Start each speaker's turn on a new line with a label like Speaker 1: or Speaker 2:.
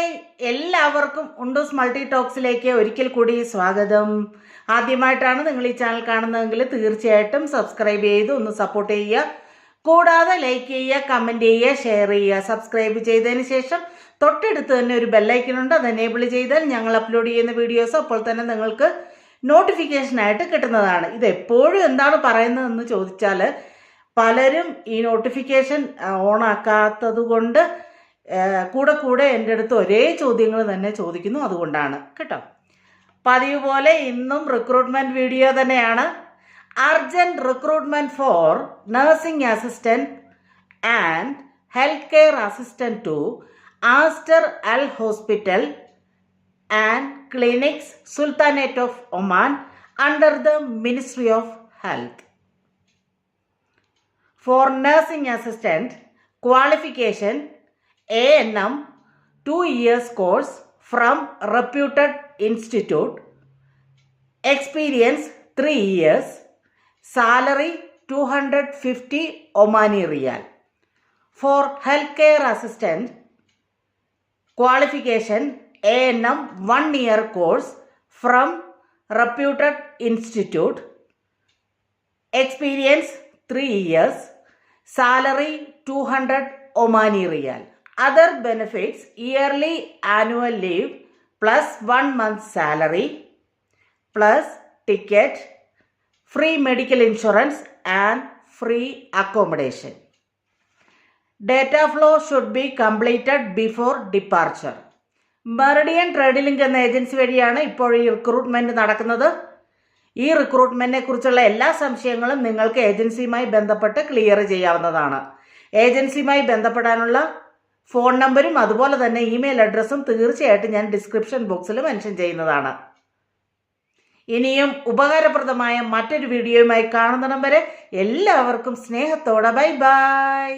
Speaker 1: Hi, എല്ലാവർക്കും ഉണ്ടൂസ് multi ടോക്സിലേക്ക് ഒരിക്കൽ കൂടി സ്വാഗതം. ആദ്യമായിട്ടാണ് നിങ്ങൾ ഈ ചാനൽ കാണുന്നതെങ്കിൽ തീർച്ചയായിട്ടും സബ്സ്ക്രൈബ് ചെയ്ത് ഒന്ന് സപ്പോർട്ട് ചെയ്യുക. കൂടാതെ ലൈക്ക് ചെയ്യുക, കമൻറ്റ് ചെയ്യുക, ഷെയർ ചെയ്യുക. സബ്സ്ക്രൈബ് ചെയ്തതിന് ശേഷം തൊട്ടടുത്ത് തന്നെ ഒരു ബെല്ലൈക്കനുണ്ട്, അത് എനേബിൾ ചെയ്താൽ ഞങ്ങൾ അപ്ലോഡ് ചെയ്യുന്ന വീഡിയോസ് അപ്പോൾ തന്നെ നിങ്ങൾക്ക് നോട്ടിഫിക്കേഷനായിട്ട് കിട്ടുന്നതാണ്. ഇത് എപ്പോഴും എന്താണ് പറയുന്നതെന്ന് ചോദിച്ചാൽ പലരും ഈ നോട്ടിഫിക്കേഷൻ ഓണാക്കാത്തത് കൊണ്ട് കൂടെ എൻ്റെ അടുത്ത് ഒരേ ചോദ്യങ്ങൾ തന്നെ ചോദിക്കുന്നു. അതുകൊണ്ടാണ് കേട്ടോ. പതിവ് പോലെ ഇന്നും റിക്രൂട്ട്മെൻറ്റ് വീഡിയോ തന്നെയാണ്. Urgent recruitment for nursing assistant and health care assistant to Aster Al hospital and clinics, sultanate of Oman, under the ministry of health. For nursing assistant qualification ANM 2 years course from reputed institute, experience 3 years, salary 250 Omani Riyal. For healthcare assistant qualification ANM 1 year course from reputed institute, experience 3 years, salary 200 Omani Riyal. Other benefits: yearly annual leave plus 1 month salary plus ticket, free medical insurance and free accommodation. Data flow should be completed before departure. Meridian trade link എന്ന agency വഴിയാണ് ഇപ്പോൾ ഈ recruitment നടക്കുന്നത്. ഈ റിക്രൂട്ട്മെൻറ്റിനെ കുറിച്ചുള്ള എല്ലാ സംശയങ്ങളും നിങ്ങൾക്ക് ഏജൻസിയുമായി ബന്ധപ്പെട്ട് ക്ലിയർ ചെയ്യാവുന്നതാണ്. ഏജൻസിയുമായി ബന്ധപ്പെടാനുള്ള ഫോൺ നമ്പരും അതുപോലെ തന്നെ ഇമെയിൽ അഡ്രസ്സും തീർച്ചയായിട്ടും ഞാൻ ഡിസ്ക്രിപ്ഷൻ ബോക്സിൽ മെൻഷൻ ചെയ്യുന്നതാണ്. ഇനിയും ഉപകാരപ്രദമായ മറ്റൊരു വീഡിയോയുമായി കാണുന്നിടം വരെ എല്ലാവർക്കും സ്നേഹത്തോടെ ബൈ ബൈ.